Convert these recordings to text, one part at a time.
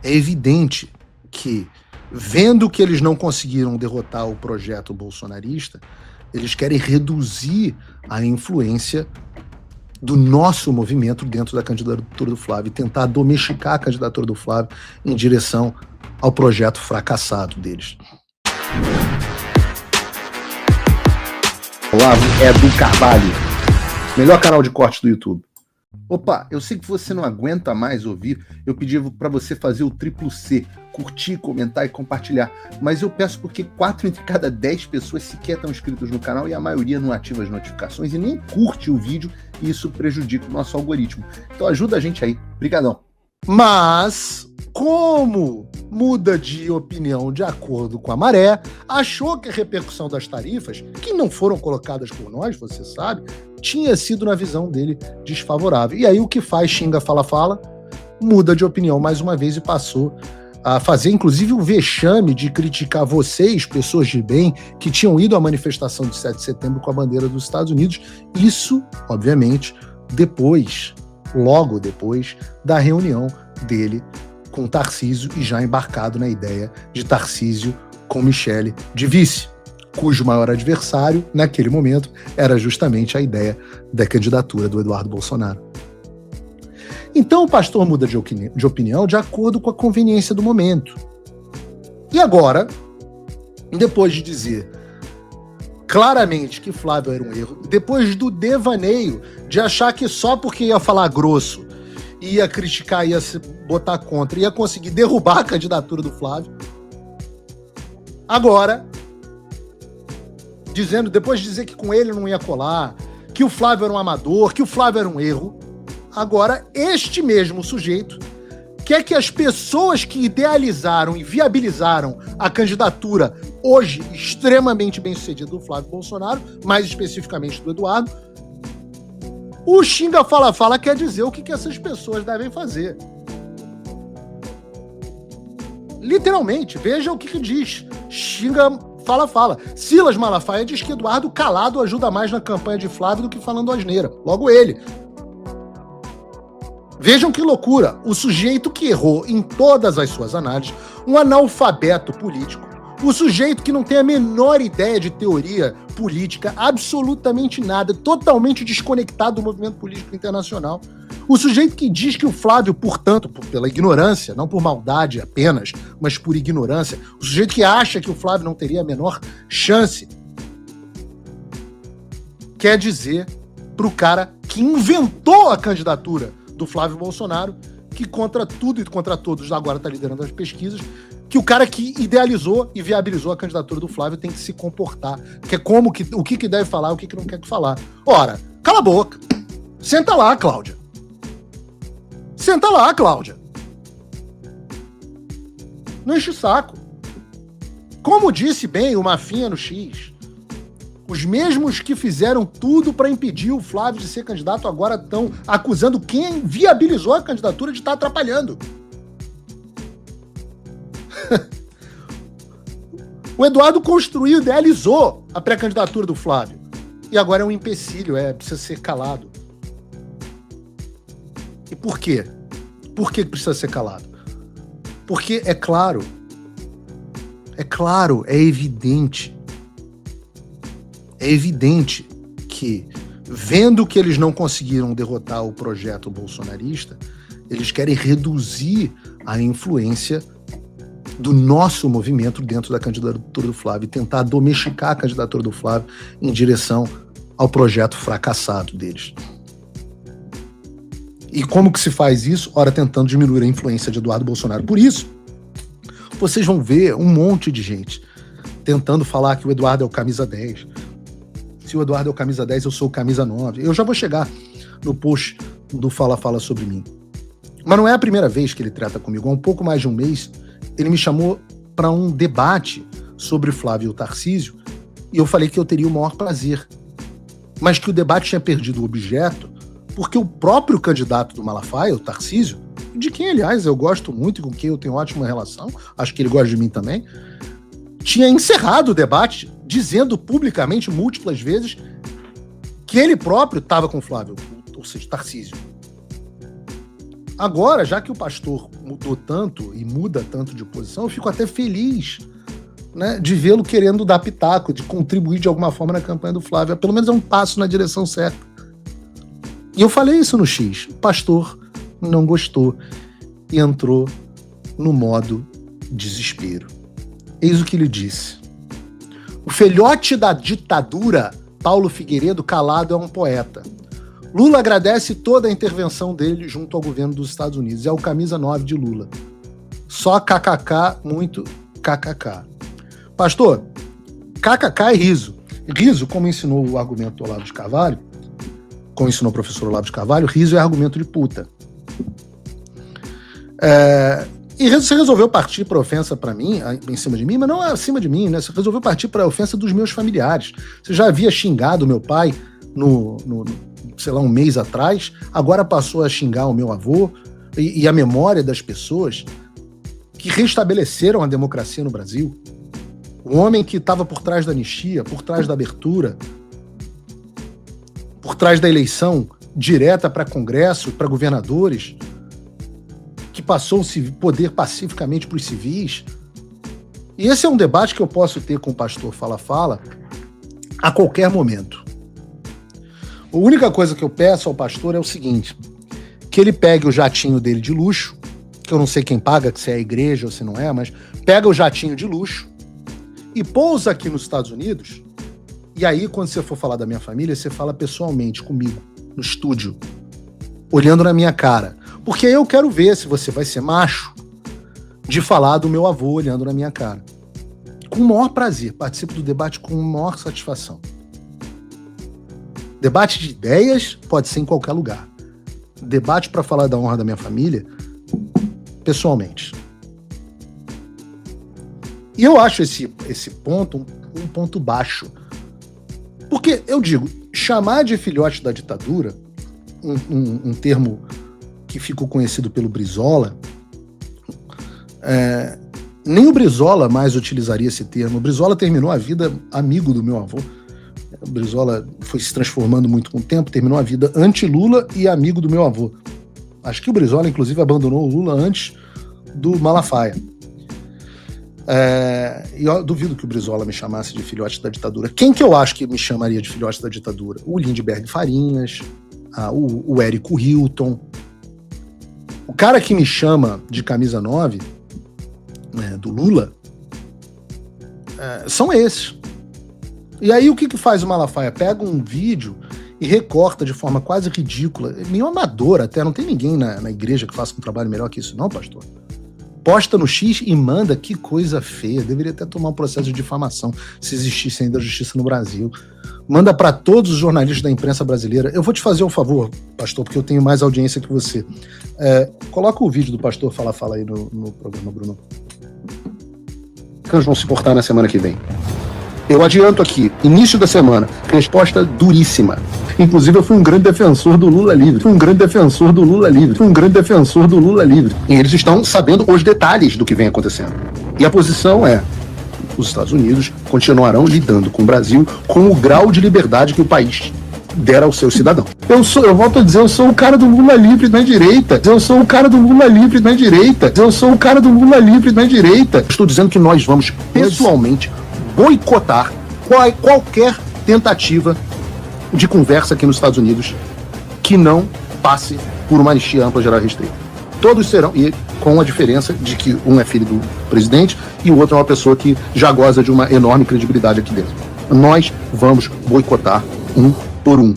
É evidente que, vendo que eles não conseguiram derrotar o projeto bolsonarista, eles querem reduzir a influência do nosso movimento dentro da candidatura do Flávio e tentar domesticar a candidatura do Flávio em direção ao projeto fracassado deles. Olá, é do Carvalho, melhor canal de corte do YouTube. Opa, eu sei que você não aguenta mais ouvir, eu pedi para você fazer o triplo C, curtir, comentar e compartilhar, mas eu peço porque 4 entre cada 10 pessoas sequer estão inscritos no canal e a maioria não ativa as notificações e nem curte o vídeo e isso prejudica o nosso algoritmo. Então ajuda a gente aí, brigadão. Mas, como muda de opinião de acordo com a maré, achou que a repercussão das tarifas, que não foram colocadas por nós, você sabe, tinha sido, na visão dele, desfavorável. E aí o que faz? Xinga, fala, muda de opinião mais uma vez e passou a fazer, inclusive, o vexame de criticar vocês, pessoas de bem, que tinham ido à manifestação de 7 de setembro com a bandeira dos Estados Unidos. Isso, obviamente, logo depois da reunião dele com Tarcísio e já embarcado na ideia de Tarcísio com Michele de vice, cujo maior adversário, naquele momento, era justamente a ideia da candidatura do Eduardo Bolsonaro. Então o pastor muda de opinião de acordo com a conveniência do momento. E agora, depois de dizer claramente que Flávio era um erro, depois do devaneio de achar que só porque ia falar grosso, ia criticar, ia se botar contra, ia conseguir derrubar a candidatura do Flávio, agora, depois de dizer que com ele não ia colar, que o Flávio era um amador, que o Flávio era um erro, agora este mesmo sujeito quer que as pessoas que idealizaram e viabilizaram a candidatura hoje extremamente bem-sucedida do Flávio Bolsonaro, mais especificamente do Eduardo, o xinga, fala quer dizer o que essas pessoas devem fazer. Literalmente, veja o que diz. Xinga, fala. Silas Malafaia diz que Eduardo calado ajuda mais na campanha de Flávio do que falando asneira. Logo ele. Vejam que loucura. O sujeito que errou em todas as suas análises, um analfabeto político, o sujeito que não tem a menor ideia de teoria política, absolutamente nada, totalmente desconectado do movimento político internacional. O sujeito que diz que o Flávio, portanto, pela ignorância, não por maldade apenas, mas por ignorância, o sujeito que acha que o Flávio não teria a menor chance, quer dizer pro cara que inventou a candidatura do Flávio Bolsonaro, que contra tudo e contra todos agora está liderando as pesquisas, que o cara que idealizou e viabilizou a candidatura do Flávio tem que se comportar, que é o que deve falar, o que não quer falar. Ora, cala a boca. Senta lá, Cláudia. Não enche o saco. Como disse bem o Mafinha no X, os mesmos que fizeram tudo para impedir o Flávio de ser candidato agora estão acusando quem viabilizou a candidatura de estar atrapalhando. O Eduardo construiu, idealizou a pré-candidatura do Flávio. E agora é um empecilho, precisa ser calado. E por quê? Por que precisa ser calado? Porque é claro, é evidente que, vendo que eles não conseguiram derrotar o projeto bolsonarista, eles querem reduzir a influência do nosso movimento dentro da candidatura do Flávio e tentar domesticar a candidatura do Flávio em direção ao projeto fracassado deles. E como que se faz isso? Ora, tentando diminuir a influência de Eduardo Bolsonaro. Por isso, vocês vão ver um monte de gente tentando falar que o Eduardo é o camisa 10. Se o Eduardo é o camisa 10, eu sou o camisa 9. Eu já vou chegar no post do Fala sobre mim. Mas não é a primeira vez que ele trata comigo. Há um pouco mais de um mês, ele me chamou para um debate sobre Flávio e o Tarcísio, e eu falei que eu teria o maior prazer, mas que o debate tinha perdido o objeto, porque o próprio candidato do Malafaia, o Tarcísio, de quem, aliás, eu gosto muito e com quem eu tenho ótima relação, acho que ele gosta de mim também, tinha encerrado o debate, dizendo publicamente, múltiplas vezes, que ele próprio estava com o Flávio, ou seja, Tarcísio. Agora, já que o pastor mudou tanto e muda tanto de posição, eu fico até feliz, né, de vê-lo querendo dar pitaco, de contribuir de alguma forma na campanha do Flávio. Pelo menos é um passo na direção certa. E eu falei isso no X. O pastor não gostou e entrou no modo desespero. Eis o que ele disse. O filhote da ditadura, Paulo Figueiredo, calado, é um poeta. Lula agradece toda a intervenção dele junto ao governo dos Estados Unidos. É o camisa 9 de Lula. Só kkk, muito kkk. Pastor, kkk é riso. Riso, como ensinou o argumento do Olavo de Carvalho, como ensinou o professor Olavo de Carvalho, riso é argumento de puta. E você resolveu partir para ofensa para mim, em cima de mim, mas não acima de mim, né? Você resolveu partir para a ofensa dos meus familiares. Você já havia xingado meu pai sei lá, um mês atrás, agora passou a xingar o meu avô e a memória das pessoas que restabeleceram a democracia no Brasil. O homem que estava por trás da anistia, por trás da abertura, por trás da eleição direta para Congresso, para governadores, que passou o poder pacificamente para os civis. E esse é um debate que eu posso ter com o pastor Fala a qualquer momento. A única coisa que eu peço ao pastor é o seguinte, que ele pegue o jatinho dele de luxo, que eu não sei quem paga, se é a igreja ou se não é, mas pega o jatinho de luxo e pousa aqui nos Estados Unidos, e aí quando você for falar da minha família, você fala pessoalmente comigo, no estúdio, olhando na minha cara. Porque eu quero ver se você vai ser macho de falar do meu avô olhando na minha cara. Com o maior prazer, participo do debate com a maior satisfação. Debate de ideias pode ser em qualquer lugar. Debate para falar da honra da minha família, pessoalmente. E eu acho esse ponto um ponto baixo. Porque, eu digo, chamar de filhote da ditadura, um termo que ficou conhecido pelo Brizola, nem o Brizola mais utilizaria esse termo. O Brizola terminou a vida amigo do meu avô. O Brizola foi se transformando muito com o tempo, terminou a vida anti-Lula e amigo do meu avô. Acho que o Brizola, inclusive, abandonou o Lula antes do Malafaia. E eu duvido que o Brizola me chamasse de filhote da ditadura. Quem que eu acho que me chamaria de filhote da ditadura? O Lindbergh Farinhas, o Érico Hilton. O cara que me chama de camisa 9, do Lula, são esses. E aí o que faz o Malafaia? Pega um vídeo e recorta de forma quase ridícula, meio amadora até, não tem ninguém na igreja que faça um trabalho melhor que isso não, pastor? Posta no X e manda, que coisa feia, deveria até tomar um processo de difamação, se existisse ainda justiça no Brasil. Manda para todos os jornalistas da imprensa brasileira. Eu vou te fazer um favor, pastor, porque eu tenho mais audiência que você. Coloca o vídeo do pastor Fala aí no programa, Bruno. Que eles vão se portar na semana que vem. Eu adianto aqui, início da semana, resposta duríssima. Inclusive, eu fui um grande defensor do Lula livre. E eles estão sabendo os detalhes do que vem acontecendo. E a posição é: os Estados Unidos continuarão lidando com o Brasil com o grau de liberdade que o país der aos seus cidadãos. Eu volto a dizer, eu sou o cara do Lula livre na direita. Estou dizendo que nós vamos pessoalmente boicotar qualquer tentativa de conversa aqui nos Estados Unidos que não passe por uma anistia ampla, geral e restrita. Todos serão, e com a diferença de que um é filho do presidente e o outro é uma pessoa que já goza de uma enorme credibilidade aqui dentro. Nós vamos boicotar um por um.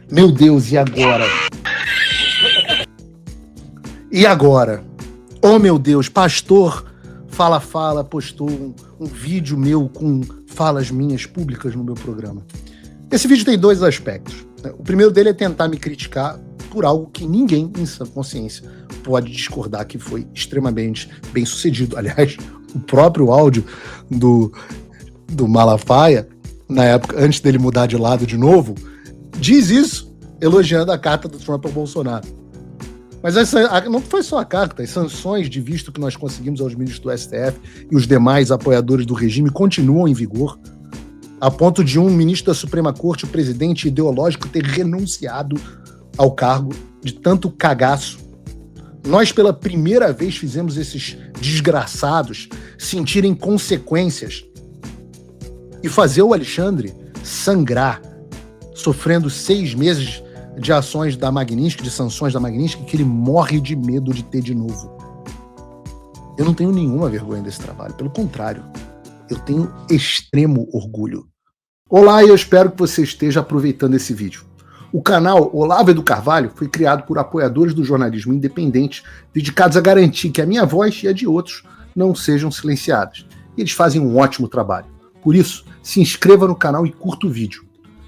Meu Deus, e agora? Oh, meu Deus, pastor Fala postou um vídeo meu com falas minhas públicas no meu programa. Esse vídeo tem dois aspectos. O primeiro dele é tentar me criticar por algo que ninguém em sã consciência pode discordar que foi extremamente bem sucedido. Aliás, o próprio áudio do Malafaia, na época, antes dele mudar de lado de novo, diz isso, elogiando a carta do Trump ao Bolsonaro. Mas não foi só a carta, as sanções de visto que nós conseguimos aos ministros do STF e os demais apoiadores do regime continuam em vigor, a ponto de um ministro da Suprema Corte, o presidente ideológico, ter renunciado ao cargo de tanto cagaço. Nós, pela primeira vez, fizemos esses desgraçados sentirem consequências e fazer o Alexandre sangrar, sofrendo 6 meses de ações da Magnitsky, de sanções da Magnitsky, que ele morre de medo de ter de novo. Eu não tenho nenhuma vergonha desse trabalho, pelo contrário, eu tenho extremo orgulho. Olá, e eu espero que você esteja aproveitando esse vídeo. O canal Olavo do Carvalho foi criado por apoiadores do jornalismo independente, dedicados a garantir que a minha voz e a de outros não sejam silenciadas. E eles fazem um ótimo trabalho. Por isso, se inscreva no canal e curta o vídeo.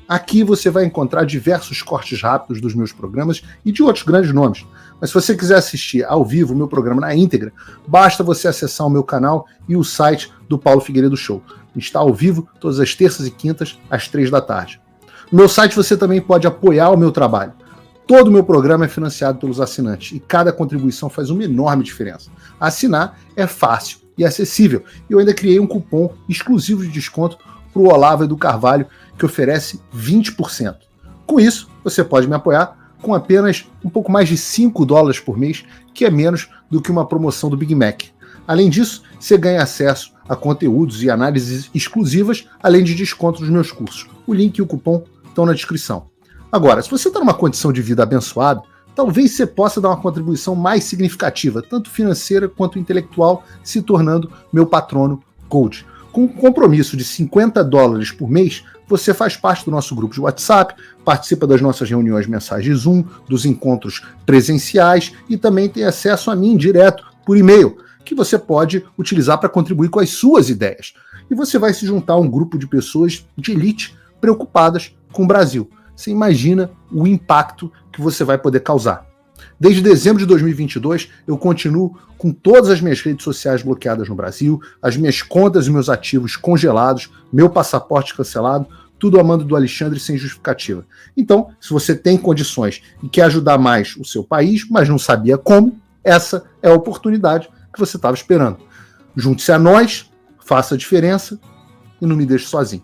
Aqui você vai encontrar diversos cortes rápidos dos meus programas e de outros grandes nomes. Mas se você quiser assistir ao vivo o meu programa na íntegra, basta você acessar o meu canal e o site do Paulo Figueiredo Show. Está ao vivo todas as terças e quintas, às 3 da tarde. No meu site você também pode apoiar o meu trabalho. Todo o meu programa é financiado pelos assinantes e cada contribuição faz uma enorme diferença. Assinar é fácil e acessível. E eu ainda criei um cupom exclusivo de desconto para o Olavo do Carvalho, que oferece 20%. Com isso, você pode me apoiar com apenas um pouco mais de $5 por mês, que é menos do que uma promoção do Big Mac. Além disso, você ganha acesso a conteúdos e análises exclusivas, além de desconto nos meus cursos. O link e o cupom estão na descrição. Agora, se você está numa condição de vida abençoada, talvez você possa dar uma contribuição mais significativa, tanto financeira quanto intelectual, se tornando meu patrono coach. Com um compromisso de $50 por mês, você faz parte do nosso grupo de WhatsApp, participa das nossas reuniões mensais de Zoom, dos encontros presenciais e também tem acesso a mim direto por e-mail, que você pode utilizar para contribuir com as suas ideias. E você vai se juntar a um grupo de pessoas de elite preocupadas com o Brasil. Você imagina o impacto que você vai poder causar. Desde dezembro de 2022, eu continuo com todas as minhas redes sociais bloqueadas no Brasil, as minhas contas e meus ativos congelados, meu passaporte cancelado, tudo a mando do Alexandre sem justificativa. Então, se você tem condições e quer ajudar mais o seu país, mas não sabia como, essa é a oportunidade que você estava esperando. Junte-se a nós, faça a diferença e não me deixe sozinho.